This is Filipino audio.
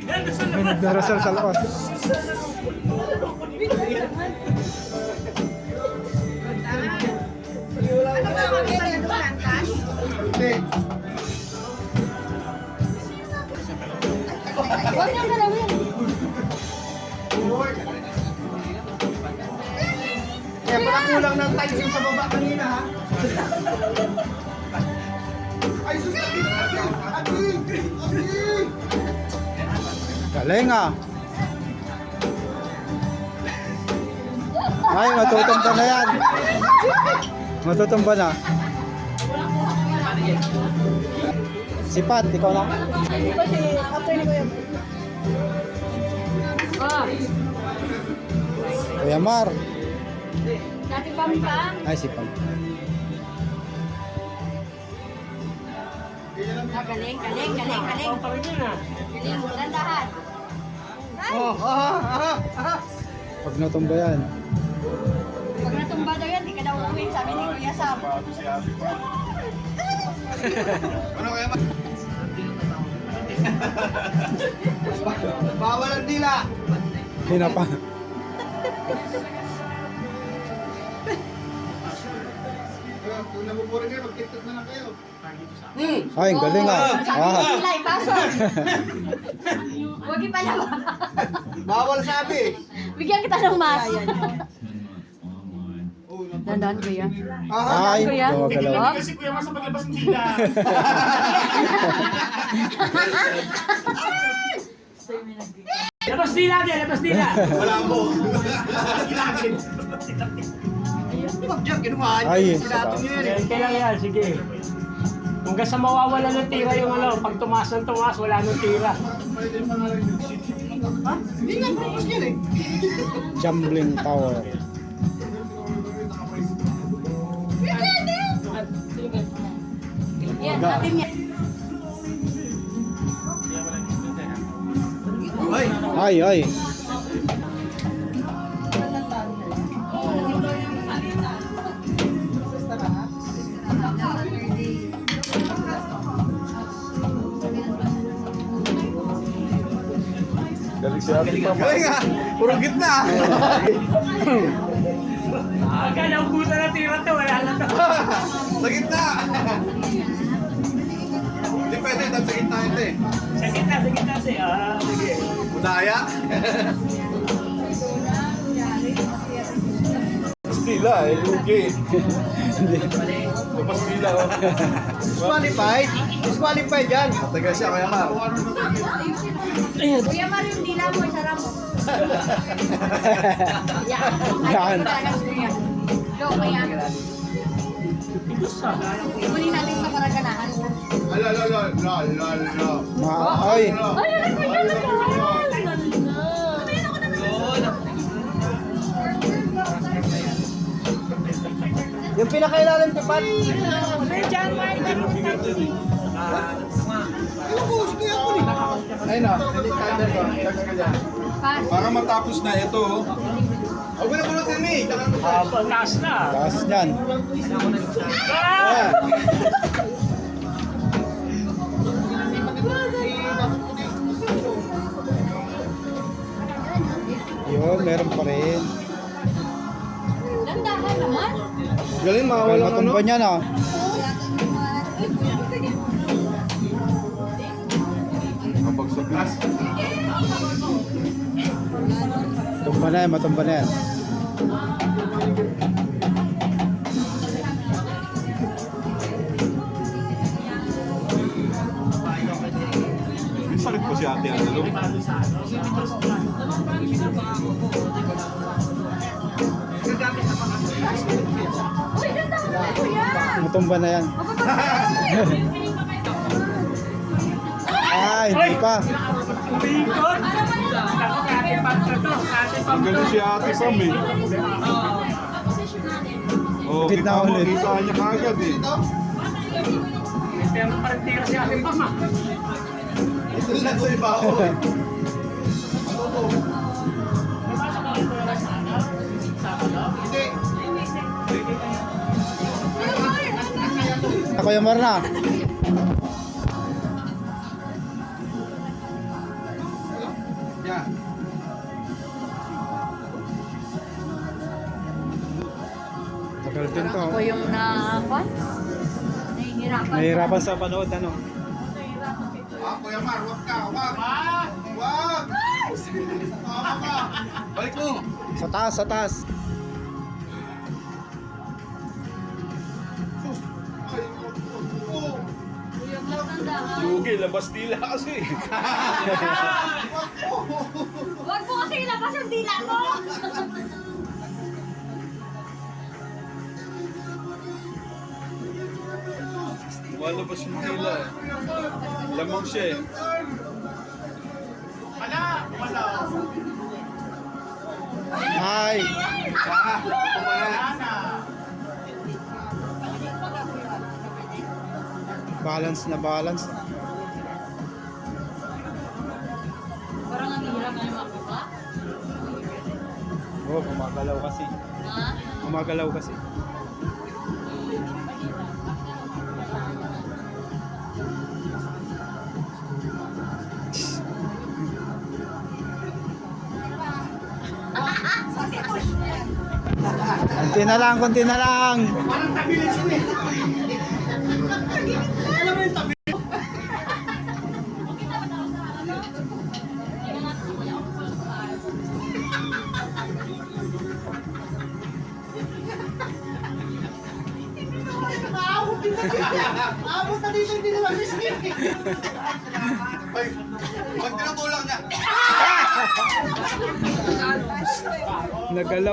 May nagdarasal sa labas. Ano ba ang mga ng cash? Huwag nang galawin. Kaya pala kulang ng tiles sa baba kanina ha. Ay, susunod! Galing ah. Ay, matutumba na yan. Matutumba na. Si Pat, ikaw na. Kuya Mar. Dati Pampang. Ay, si Pam. Galing. Galing, dahan. Pag natumba yan. Pag natumba daw yan, di ka daw uwi, sabi ni Kuya Sam. Ano kaya bawal ang dila! Hina pa. Kung nabuburin kayo, mag-tiktok na lang kayo. Ay, ang galing ah. Sabi ni Ilay, paso. Huwag pa naman. Bawal sabi! Bigyan kita ng mas. Dandan, Kuya. Ay, Kuya. gumagalaw. Kasi kuya mas paglabas ng dila. Labas dila din, labas dila. Wala mo! Huwag dyan, kinuhaan Ay, niyo. Pinatong niyo yun eh. Kailan yan, sige. Hanggang sa mawawala ng tira yung ano, pag tumaas ng tumaas, wala nang tira. Ha? Hindi nga, purpose yan eh. Jumbling Tower. Yan, atin yan. Ay! Ay. Galing nga! Puro gitna! Pagka naubusan ng tira to, wala na to. Sa gitna! Hindi pwede, sa gitna ito eh. Sa gitna siya. Sige. Budaya? Pastila eh, lugi. Pastila oh. Disqualified? Disqualified yan. Matagal siya kaya Mar. Kuya Mario, yung dila mo, isara mo. Yan. Go, Kuya. Kunin natin sa maraganahan. Ay. Ay, Kuya, Yung pinakailalim ni Pat. Ayun na, timer ko. Pass. Para matapos na ito. Huwag mo na pulutin ni. Taas na. Taas niyan. Ah! Yun, meron pa rin. Dandahan naman. Galing, Kaya mawala ano? matumba niyan ah. Kapag sa class. Tumba na yan, matumba na yan. Sakit po si ate Ano. Uy, dandahan na, Kuya. Matumba na yan. Ay, hindi pa. Umikot. Ako kati pampa to. Kati pampa. Galing si ate Pam eh. Oh, Kapit na ulit. Kita niya kagad eh. Pero parang tira si ating pama. Ito lang sa iba ako. Hindi. Ako yung Marna. niya. Tagal din to. Ako yung na-kwan? Nahihirapan. Nahihirapan sa panood, ano? Ah, Kuya Mar, wag ka, wag! Wag! Tama ka! Balik mo! Sa taas, sa taas. Ay, oh, Yung latanda. Lugi, labas dila kasi. Huwag mo kasi ilabas yung dila mo! Malabas yung dila. Lamang siya eh. Hi! Balance na balance. Parang ang hirap na yung makuha. Oh, gumagalaw kasi. Ha? Gumagalaw kasi. Konti na lang, konti na lang. Parang tabilis yun eh. Alam mo yung tabilis? Aabot na dito, hindi na lang miskin. ay, pag tinutulak niya. Nagalaw.